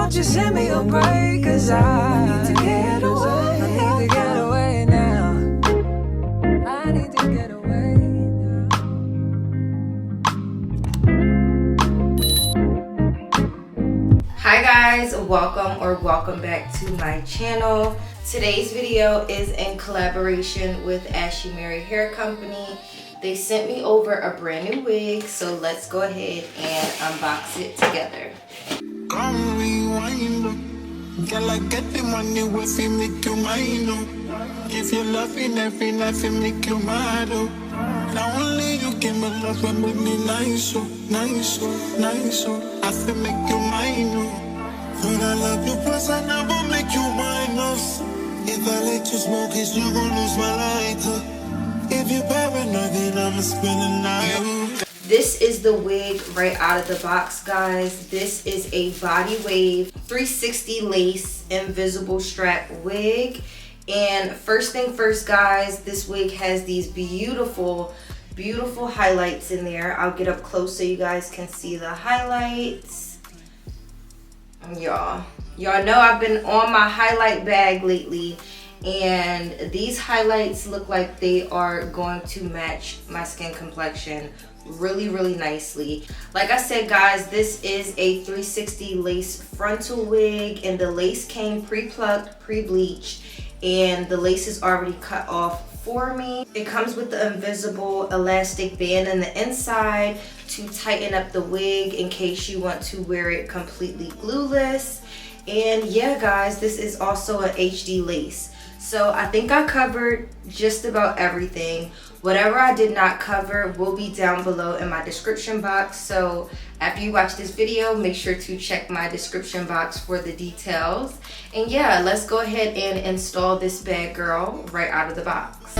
won't you send me a break? Cause I need to get away. I need to get away now. I need to get away now. Hi guys, welcome back to my channel. Today's video is in collaboration with AshiMary Hair Company. They sent me over a brand new wig, so let's go ahead and unbox it together. Come rewind, girl, I get the money with you, make you mine. If you love me every night, you make you mad. Now only you give me love and make me nice, nice, nice. I feel make you mine. When I love you, plus I never make you minus. If I let you smoke it, you gon' lose my lighter. If you paranoid, then I'ma spend the night. This is the wig right out of the box, guys. This is a body wave 360 lace invisible strap wig. And first thing first, guys, this wig has these beautiful highlights in there. I'll get up close so you guys can see the highlights. Y'all know I've been on my highlight bag lately, and these highlights look like they are going to match my skin complexion really nicely. Like I said, guys, this is a 360 lace frontal wig, and the lace came pre-plucked, pre-bleached, and the lace is already cut off for me. It comes with the invisible elastic band on the inside to tighten up the wig in case you want to wear it completely glueless. And yeah, guys, this is also an HD lace. So I think I covered just about everything. Whatever I did not cover will be down below in my description box. So after you watch this video, make sure to check my description box for the details. And yeah, let's go ahead and install this bad girl right out of the box.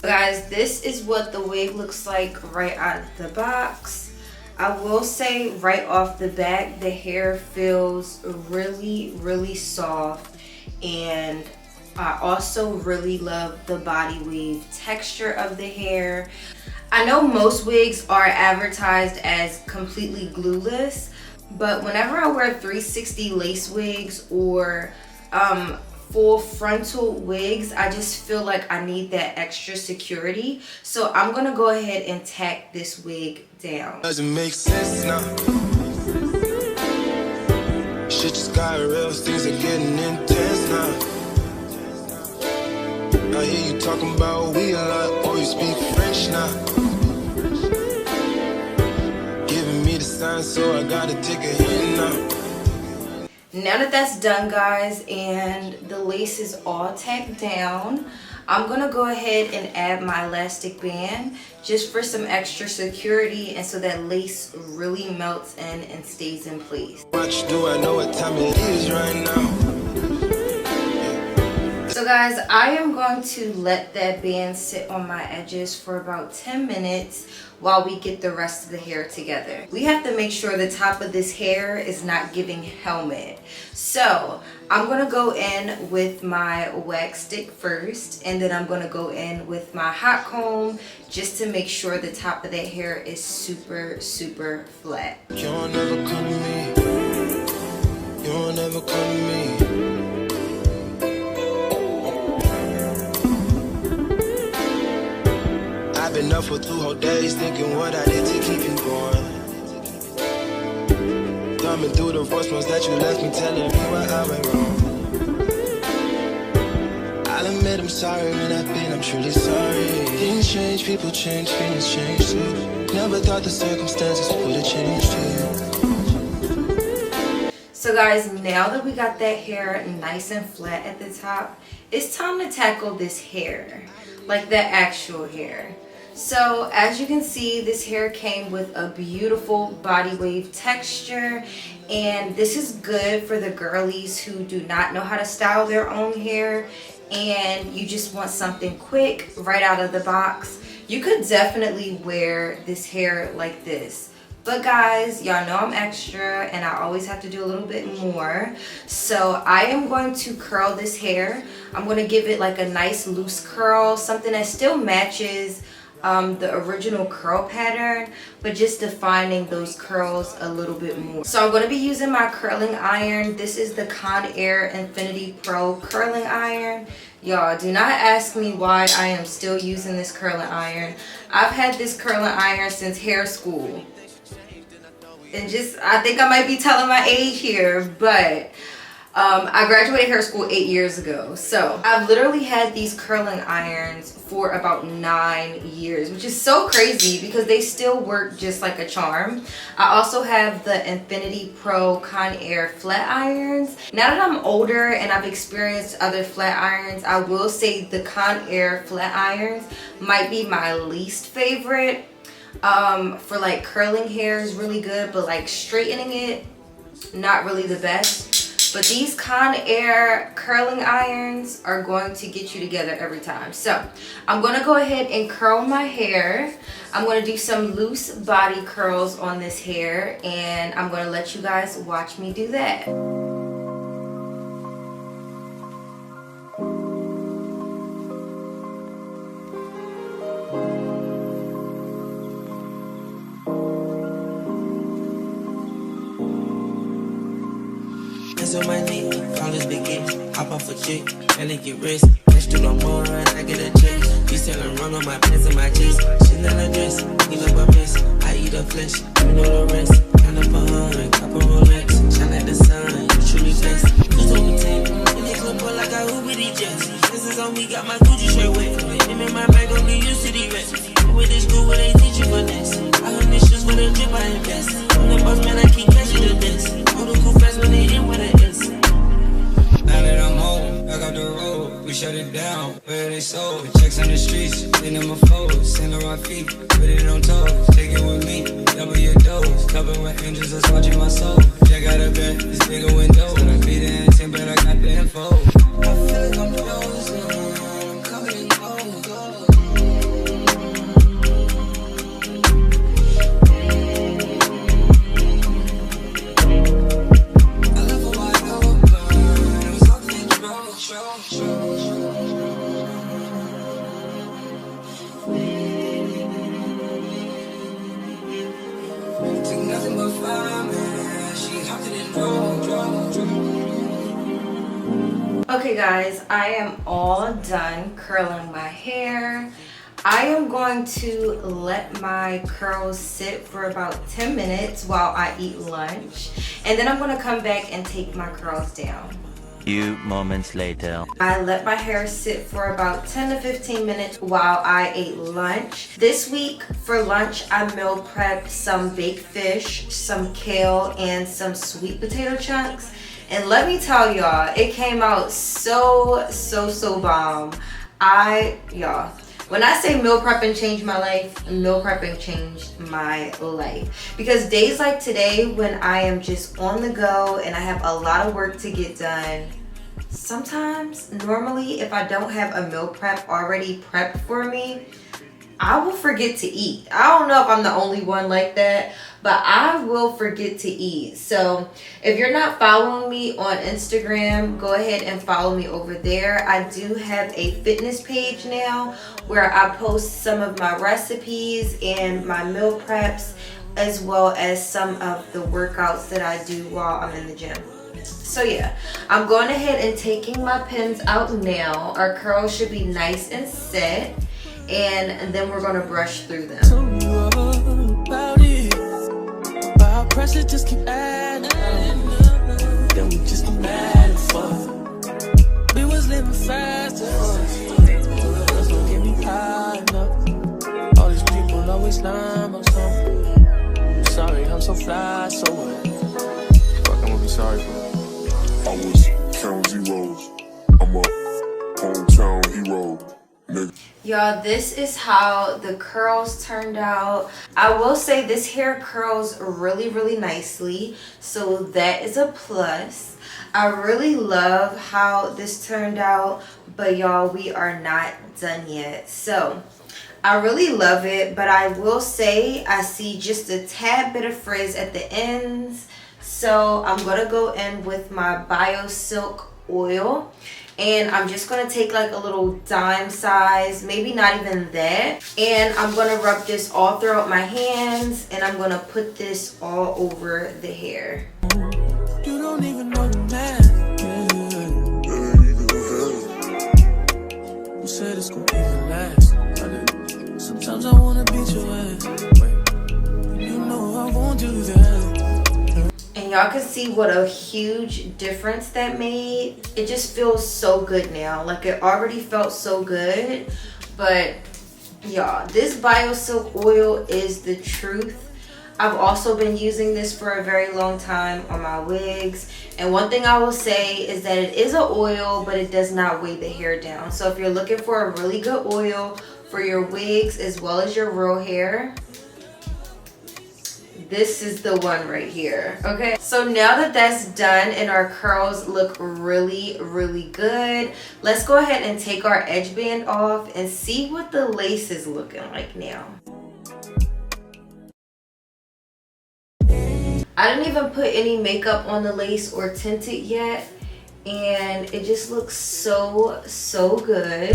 Guys, this is what the wig looks like right out of the box. I will say right off the bat, the hair feels really soft, and I also really love the body wave texture of the hair. I know most wigs are advertised as completely glueless, but whenever I wear 360 lace wigs or full frontal wigs, I just feel like I need that extra security. So I'm gonna go ahead and tack this wig down. Doesn't make sense now. Shit just got real, things are getting intense now. I hear you talking about we a lot, or you speak French now. Giving me the sign, so I gotta take a hint now. Now that that's done, guys, and the lace is all tacked down, I'm gonna go ahead and add my elastic band just for some extra security and so that lace really melts in and stays in place. Watch, do I know what time it is right now? So guys, I am going to let that band sit on my edges for about 10 minutes while we get the rest of the hair together. We have to make sure the top of this hair is not giving helmet. So I'm gonna go in with my wax stick first, and then I'm gonna go in with my hot comb just to make sure the top of that hair is super flat. You'll never come to me. You'll never come to me. I've been up for 2 whole days thinking what I did to keep you going. Thumbing through the voicemails that you left me, telling me where I went wrong. I'll admit I'm sorry when I've been, I'm truly sorry. Things change, people change, feelings change too. Never thought the circumstances would have changed too. So guys, now that we got that hair nice and flat at the top, it's time to tackle this hair, like the actual hair. So as you can see, this hair came with a beautiful body wave texture, and this is good for the girlies who do not know how to style their own hair and you just want something quick right out of the box. You could definitely wear this hair like this. But guys, y'all know I'm extra and I always have to do a little bit more. So I am going to curl this hair. I'm going to give it like a nice loose curl, something that still matches the original curl pattern, but just defining those curls a little bit more. So I'm going to be using my curling iron. This is the Conair Infinity Pro curling iron. Y'all, do not ask me why I am still using this curling iron. I've had this curling iron since hair school. And I think I might be telling my age here, but I graduated hair school 8 years ago. So I've literally had these curling irons for about 9 years, which is so crazy because they still work just like a charm. I also have the Infinity Pro Conair flat irons. Now that I'm older and I've experienced other flat irons, I will say the Conair flat irons might be my least favorite. For like curling hair is really good, but like straightening it, not really the best. But these Conair curling irons are going to get you together every time. So I'm going to go ahead and curl my hair. I'm going to do some loose body curls on this hair, and I'm going to let you guys watch me do that. On my knee, call this big game, hop off a chick, and get rich. Cash to the more, I get a check. You selling run on my pants and my jeans. Chanel a dress, you know my miss. I eat a flesh, you know the rest. Count up 100, couple Rolex. Shine like the sun, you truly blessed. Who's on the team? In the club, boy, like I hoop with these jets. This is on me, got my Gucci shirt wet. Him in my bag, don't be used to the rest. With this school, where they teach you for this. I heard this shoes for the drip, I invest. I'm the boss, man, I keep catching the best. All the cool fast when they in what it is. Now that I'm home, back up the road, we shut it down, where they sold. Checks on the streets, in them a foes, sand on my feet, put it on toes, take it with me, double your dose, covered with angels that's watching my soul. Check out a bed, it's bigger windows, when I be the intent, but I got the info. I feel like I'm frozen, I'm covered in gold. Okay guys, I am all done curling my hair. I am going to let my curls sit for about 10 minutes while I eat lunch, and then I'm going to come back and take my curls down. Few moments later. I let my hair sit for about 10 to 15 minutes while I ate lunch. This week for lunch, I meal prepped some baked fish, some kale, and some sweet potato chunks. And let me tell y'all, it came out so bomb. Y'all, when I say meal prepping changed my life, meal prepping changed my life. Because days like today, when I am just on the go and I have a lot of work to get done, sometimes, normally, if I don't have a meal prep already prepped for me, I will forget to eat. I don't know if I'm the only one like that, but I will forget to eat. So if you're not following me on Instagram, go ahead and follow me over there. I do have a fitness page now where I post some of my recipes and my meal preps, as well as some of the workouts that I do while I'm in the gym. So yeah, I'm going ahead and taking my pins out now. Our curls should be nice and set, and then we're gonna brush through them. Pressure just keep adding up. Then we just keep mad as fuck. We was living fast just don't get me high enough. All these people always lying about something. I'm sorry, I'm so fly, so what? Fuck, I'm gonna be sorry for that. I was counting zeros. I'm a hometown hero. Nigga. Y'all, this is how the curls turned out. I will say this hair curls really nicely, so that is a plus. I really love how this turned out, but y'all, we are not done yet. So I really love it, but I will say I see just a tad bit of frizz at the ends. So I'm gonna go in with my Bio Silk oil, And I'm just going to take like a little dime size, maybe not even that. And I'm going to rub this all throughout my hands. And I'm going to put this all over the hair. You don't even know the man. You said it's gonna even last. Sometimes I wanna beat your ass. Wait, you know I won't do that. And y'all can see what a huge difference that made. It just feels so good now. Like it already felt so good. But y'all, this BioSilk oil is the truth. I've also been using this for a very long time on my wigs. And one thing I will say is that it is an oil, but it does not weigh the hair down. So if you're looking for a really good oil for your wigs as well as your real hair, this is the one right here. Okay, so now that that's done and our curls look really, really good, let's go ahead and take our edge band off and see what the lace is looking like now. I didn't even put any makeup on the lace or tint it yet, and it just looks so, so good.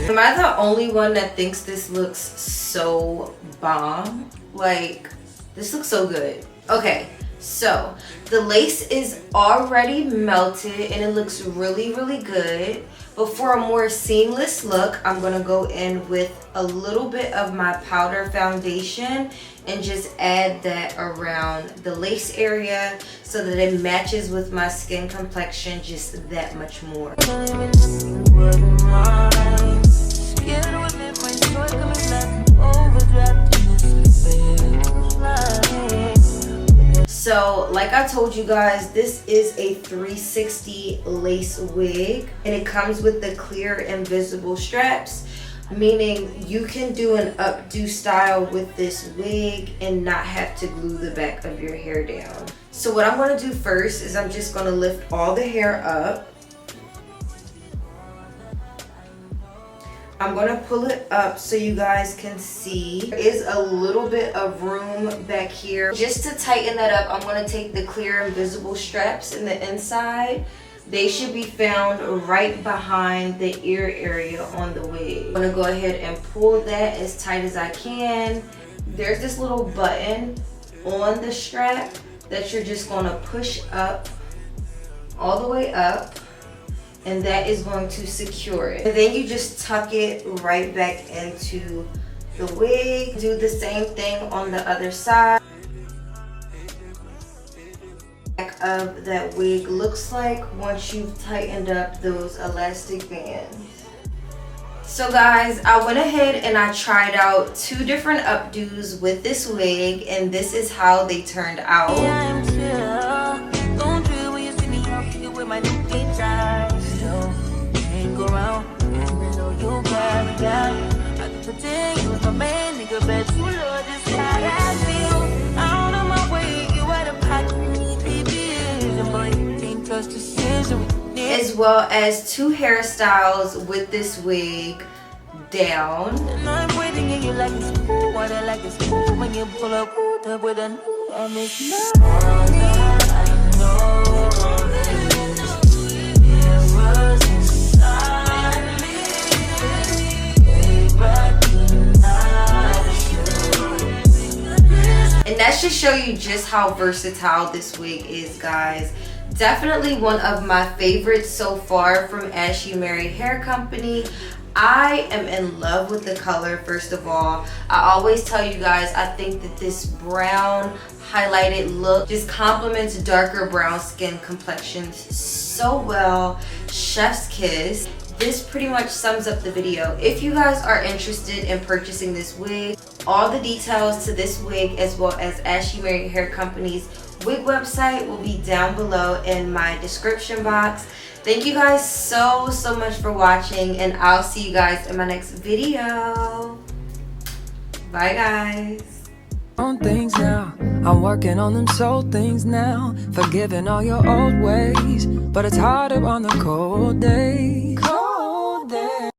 Am I the only one that thinks this looks so bomb? Like, this looks so good. Okay, so the lace is already melted and it looks really, really good. But for a more seamless look, I'm gonna go in with a little bit of my powder foundation and just add that around the lace area so that it matches with my skin complexion just that much more. So like I told you guys, this is a 360 lace wig and it comes with the clear invisible straps, meaning you can do an updo style with this wig and not have to glue the back of your hair down. So what I'm going to do first is I'm just going to lift all the hair up. I'm going to pull it up so you guys can see. There is a little bit of room back here. Just to tighten that up, I'm going to take the clear invisible straps in the inside. They should be found right behind the ear area on the wig. I'm going to go ahead and pull that as tight as I can. There's this little button on the strap that you're just going to push up, all the way up. And that is going to secure it. And then you just tuck it right back into the wig. Do the same thing on the other side. Back of that wig looks like once you've tightened up those elastic bands. So guys, I went ahead and I tried out 2 different updos with this wig, and this is how they turned out. As well as 2 hairstyles with this wig down. And that should show you just how versatile this wig is, guys. Definitely one of my favorites so far from AshiMary Hair Company. I am in love with the color, first of all. I always tell you guys, I think that this brown highlighted look just complements darker brown skin complexions so well. Chef's kiss. This pretty much sums up the video. If you guys are interested in purchasing this wig, all the details to this wig as well as AshiMary Hair Company's wig website will be down below in my description box. Thank you guys so much for watching, and I'll see you guys in my next video. Bye guys. On things now, I'm working on them soul things now, forgiving all your old ways, but it's harder on the cold days.